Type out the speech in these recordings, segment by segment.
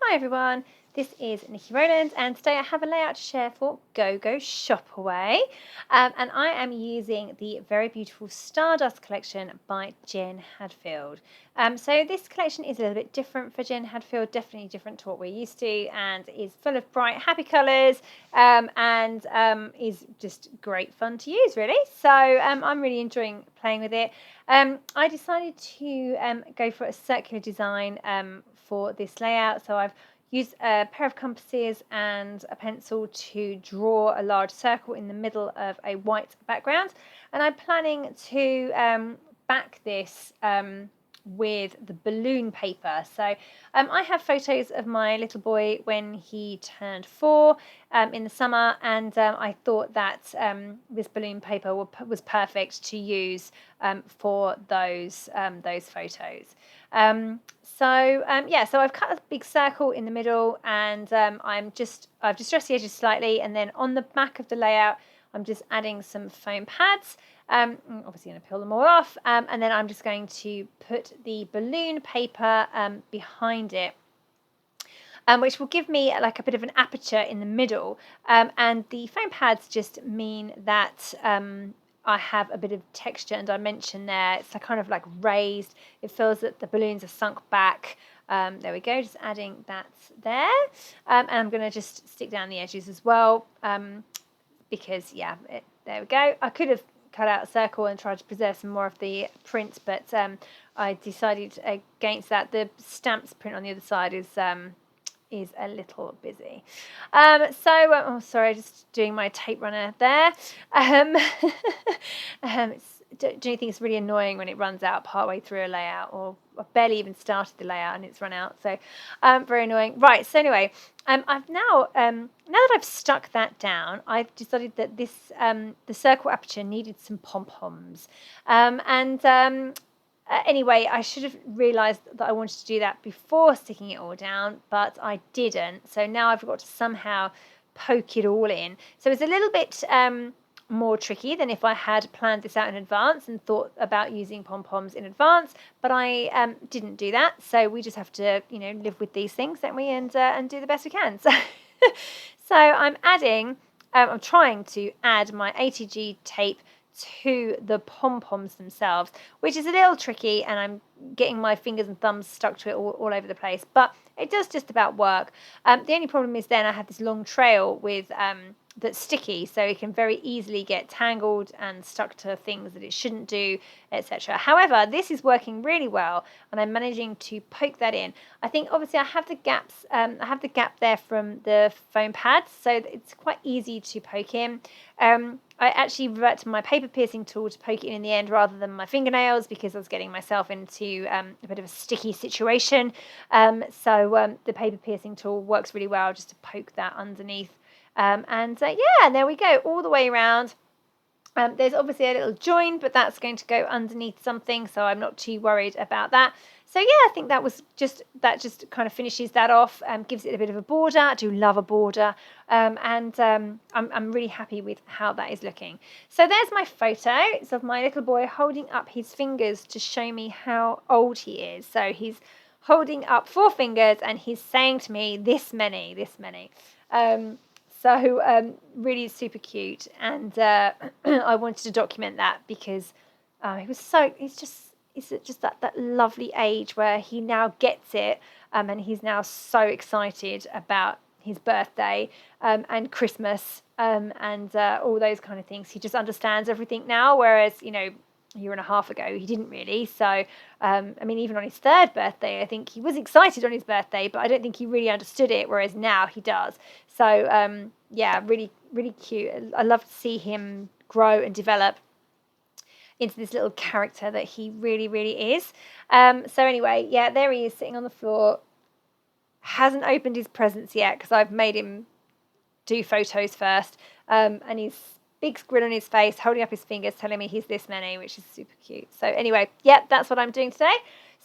Hi everyone, this is Nikki Rowland and today I have a layout to share for GoGo Shopaway and I am using the very beautiful Stardust collection by Jen Hadfield. So this collection is a little bit different for Jen Hadfield, definitely different to what we're used to, and is full of bright happy colours and is just great fun to use really. So I'm really enjoying playing with it. I decided to go for a circular design for this layout, so I've used a pair of compasses and a pencil to draw a large circle in the middle of a white background, and I'm planning to back this with the balloon paper. So I have photos of my little boy when he turned 4 in the summer, and I thought that this balloon paper was perfect to use for those photos. So I've cut a big circle in the middle, and I've just dressed the edges slightly, and then on the back of the layout I'm just adding some foam pads. I'm obviously going to peel them all off, and then I'm just going to put the balloon paper behind it, which will give me like a bit of an aperture in the middle, and the foam pads just mean that I have a bit of texture and dimension there. It's kind of like raised. It feels that the balloons are sunk back. There we go, just adding that there, and I'm going to just stick down the edges as well, because there we go. I could have cut out a circle and tried to preserve some more of the print, but I decided against that. The stamps print on the other side is a little busy. Oh sorry, just doing my tape runner there. Do you think it's really annoying when it runs out partway through a layout, or I've barely even started the layout and it's run out? So very annoying. Right, so anyway, I've now that I've stuck that down, I've decided that this the circle aperture needed some pom-poms, anyway, I should have realised that I wanted to do that before sticking it all down, but I didn't. So now I've got to somehow poke it all in. So it's a little bit more tricky than if I had planned this out in advance and thought about using pom-poms in advance, but I didn't do that. So we just have to, live with these things, don't we, and do the best we can. So, so I'm trying to add my ATG tape to the pom-poms themselves, which is a little tricky, and I'm getting my fingers and thumbs stuck to it all over the place, but it does just about work. The only problem is then I have this long trail with that's sticky, so it can very easily get tangled and stuck to things that it shouldn't do, etc. However, this is working really well, and I'm managing to poke that in. I think obviously I have the gaps. I have the gap there from the foam pads, so it's quite easy to poke in. I actually revert to my paper piercing tool to poke it in the end rather than my fingernails, because I was getting myself into a bit of a sticky situation. So the paper piercing tool works really well just to poke that underneath. And there we go, all the way around. There's obviously a little join, but that's going to go underneath something, so I'm not too worried about that. So yeah, I think that just kind of finishes that off, gives it a bit of a border. I do love a border, and I'm really happy with how that is looking. So there's my photo. It's of my little boy holding up his fingers to show me how old he is. So he's holding up 4 fingers and he's saying to me, this many. So really super cute, and I wanted to document that because it's just that lovely age where he now gets it, and he's now so excited about his birthday and Christmas and all those kind of things. He just understands everything now, whereas a year and a half ago he didn't really. So even on his 3rd birthday, I think he was excited on his birthday, but I don't think he really understood it, whereas now he does. So really, really cute. I love to see him grow and develop into this little character that he really, really is. So anyway, there he is sitting on the floor. Hasn't opened his presents yet because I've made him do photos first, and he's big grin on his face, holding up his fingers, telling me he's this many, which is super cute. So anyway, that's what I'm doing today.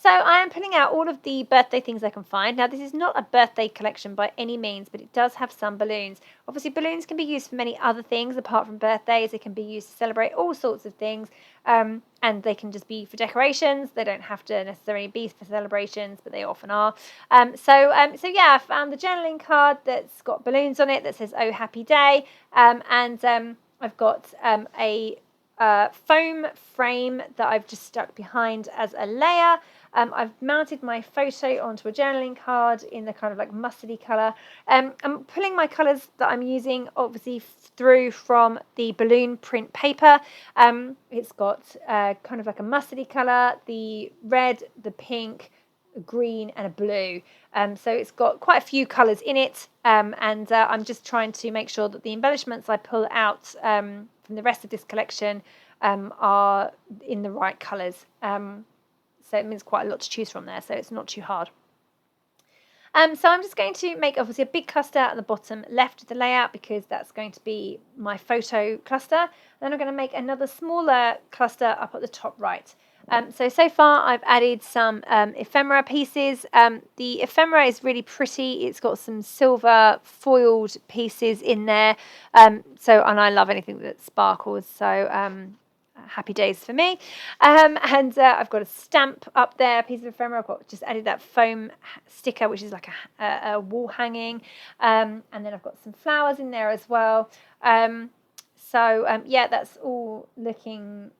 So I am pulling out all of the birthday things I can find. Now, this is not a birthday collection by any means, but it does have some balloons. Obviously, balloons can be used for many other things apart from birthdays. They can be used to celebrate all sorts of things, and they can just be for decorations. They don't have to necessarily be for celebrations, but they often are. So yeah, I found the journaling card that's got balloons on it that says "Oh Happy Day," and I've got a foam frame that I've just stuck behind as a layer. I've mounted my photo onto a journaling card in the kind of like mustardy colour. I'm pulling my colours that I'm using obviously through from the balloon print paper. It's got kind of like a mustardy colour, the red, the pink, a green and a blue. So it's got quite a few colours in it, and I'm just trying to make sure that the embellishments I pull out from the rest of this collection are in the right colours. So it means quite a lot to choose from there, so it's not too hard. So I'm just going to make obviously a big cluster at the bottom left of the layout because that's going to be my photo cluster. Then I'm going to make another smaller cluster up at the top right. So far I've added some ephemera pieces. The ephemera is really pretty. It's got some silver foiled pieces in there. And I love anything that sparkles. So happy days for me. And I've got a stamp up there, a piece of ephemera. I've got just added that foam sticker, which is like a wall hanging. And then I've got some flowers in there as well. Yeah, that's all looking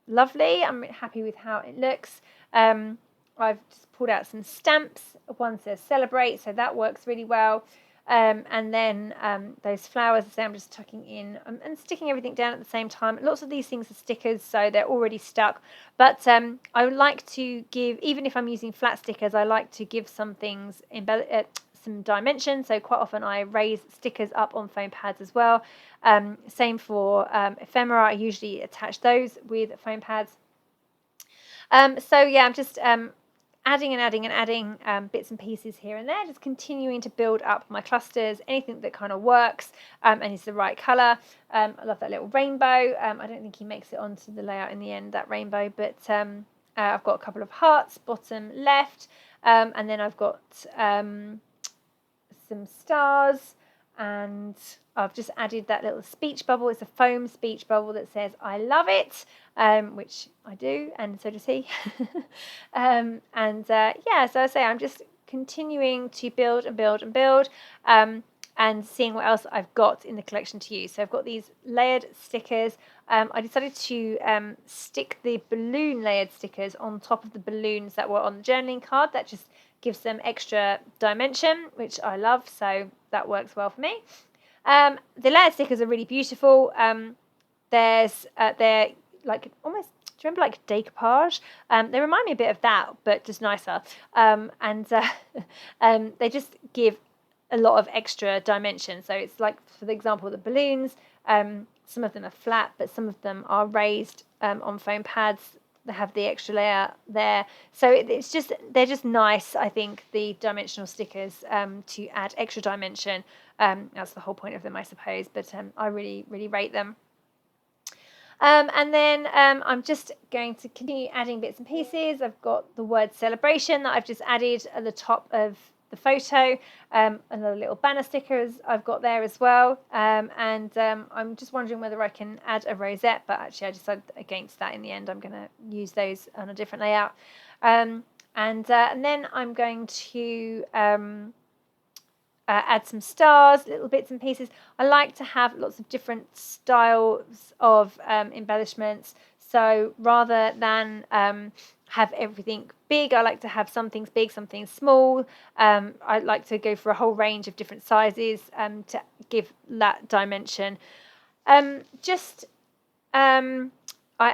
lovely. I'm happy with how it looks. I've just pulled out some stamps. One says celebrate, so that works really well. And then those flowers, I'm just tucking in and sticking everything down at the same time. Lots of these things are stickers, so they're already stuck. But I would like to give, even if I'm using flat stickers, I like to give some things some dimension. So quite often I raise stickers up on foam pads as well. Same for ephemera. I usually attach those with foam pads. So yeah, I'm just adding bits and pieces here and there, just continuing to build up my clusters, anything that kind of works and is the right colour. I love that little rainbow. I don't think he makes it onto the layout in the end, that rainbow, but I've got a couple of hearts, bottom left, and then I've got some stars, and I've just added that little speech bubble. It's a foam speech bubble that says I love it, which I do, and so does he. Yeah, so I say I'm just continuing to build and seeing what else I've got in the collection to use. So I've got these layered stickers. I decided to stick the balloon layered stickers on top of the balloons that were on the journaling card. That just gives them extra dimension, which I love, so that works well for me. The layered stickers are really beautiful. They're like almost, do you remember like decoupage? They remind me a bit of that, but just nicer. They just give a lot of extra dimension. So it's like, for example, the balloons, some of them are flat, but some of them are raised on foam pads. They have the extra layer there, so they're just nice. I think the dimensional stickers to add extra dimension. That's the whole point of them, I suppose. But I really rate them. And then I'm just going to continue adding bits and pieces. I've got the word celebration that I've just added at the top of the photo. Another little banner stickers I've got there as well. And I'm just wondering whether I can add a rosette, but actually I decided against that in the end. I'm going to use those on a different layout. And then I'm going to add some stars, little bits and pieces. I like to have lots of different styles of embellishments. So rather than have everything big, I like to have some things big, some things small. I like to go for a whole range of different sizes to give that dimension. I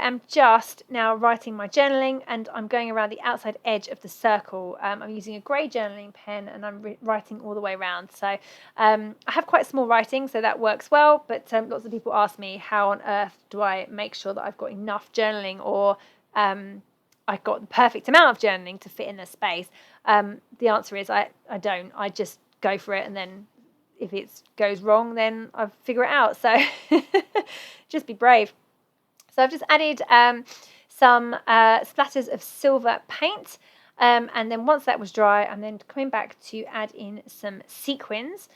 am just now writing my journaling, and I'm going around the outside edge of the circle. I'm using a grey journaling pen, and I'm writing all the way around. So I have quite small writing, so that works well. But lots of people ask me, how on earth do I make sure that I've got enough journaling, or I've got the perfect amount of journaling to fit in the space? The answer is I don't. I just go for it, and then if it goes wrong, then I figure it out. So just be brave. So I've just added some splatters of silver paint. And then once that was dry, I'm then coming back to add in some sequins.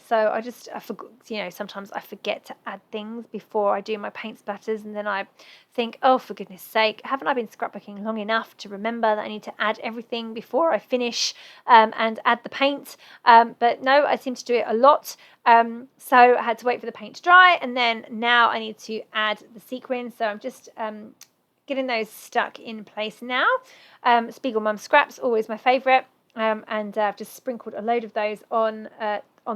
So I forgot, sometimes I forget to add things before I do my paint splatters, and then I think, oh, for goodness sake, haven't I been scrapbooking long enough to remember that I need to add everything before I finish and add the paint? But no, I seem to do it a lot. So I had to wait for the paint to dry, and then now I need to add the sequins. So I'm just getting those stuck in place now. Spiegelmom Scraps, always my favourite, and I've just sprinkled a load of those on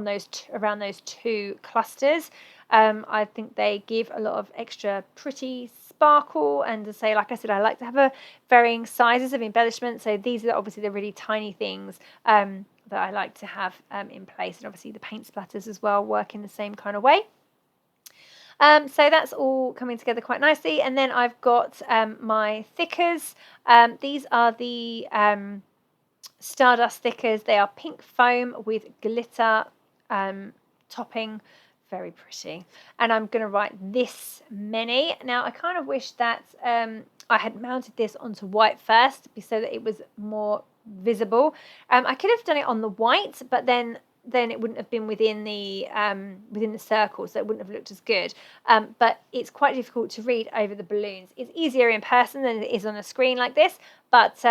those around those two clusters. I think they give a lot of extra pretty sparkle, and to say, like I said, I like to have varying sizes of embellishment, so these are obviously the really tiny things that I like to have in place, and obviously the paint splatters as well work in the same kind of way. So that's all coming together quite nicely. And then I've got my thickers. These are the Stardust Thickers. They are pink foam with glitter topping. Very pretty. And I'm going to write this many. Now, I kind of wish that I had mounted this onto white first so that it was more visible. I could have done it on the white, but then it wouldn't have been within the circle, so it wouldn't have looked as good. But it's quite difficult to read over the balloons. It's easier in person than it is on a screen like this, but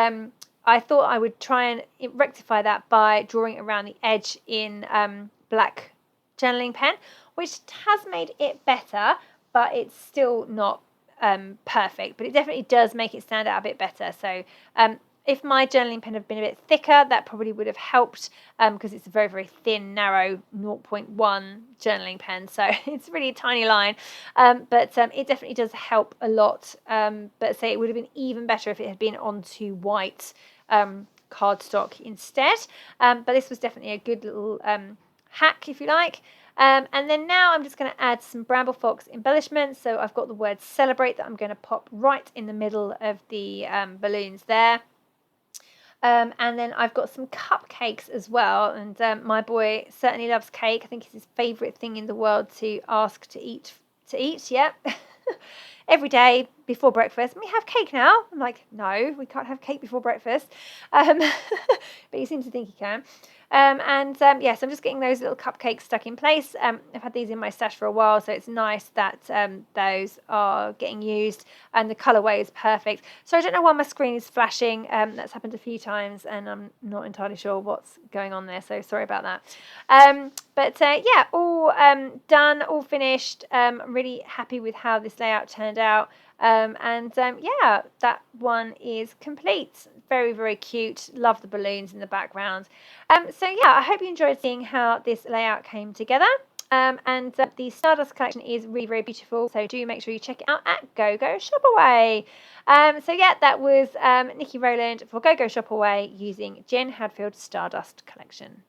I thought I would try and rectify that by drawing around the edge in black journaling pen, which has made it better, but it's still not perfect, but it definitely does make it stand out a bit better. So if my journaling pen had been a bit thicker, that probably would have helped, because it's a very, very thin, narrow 0.1 journaling pen. So it's a really tiny line, but it definitely does help a lot. But say it would have been even better if it had been onto white cardstock instead. But this was definitely a good little hack, if you like. And then now I'm just going to add some Bramble Fox embellishments. So I've got the word celebrate that I'm going to pop right in the middle of the balloons there. And then I've got some cupcakes as well, and my boy certainly loves cake. I think it's his favourite thing in the world to ask to eat. Yeah. Every day before breakfast, we have cake now. I'm like, no, we can't have cake before breakfast. But he seems to think he can. Yes, I'm just getting those little cupcakes stuck in place. I've had these in my stash for a while, so it's nice that those are getting used, and the colourway is perfect. So I don't know why my screen is flashing. That's happened a few times, and I'm not entirely sure what's going on there, so sorry about that. Yeah, all done, all finished. I'm really happy with how this layout turned out. Yeah, that one is complete. Very, very cute. Love the balloons in the background. So yeah, I hope you enjoyed seeing how this layout came together. The Stardust collection is really, very beautiful. So do make sure you check it out at GoGo Shopaway. So yeah, that was Nikki Rowland for GoGo Shopaway using Jen Hadfield Stardust collection.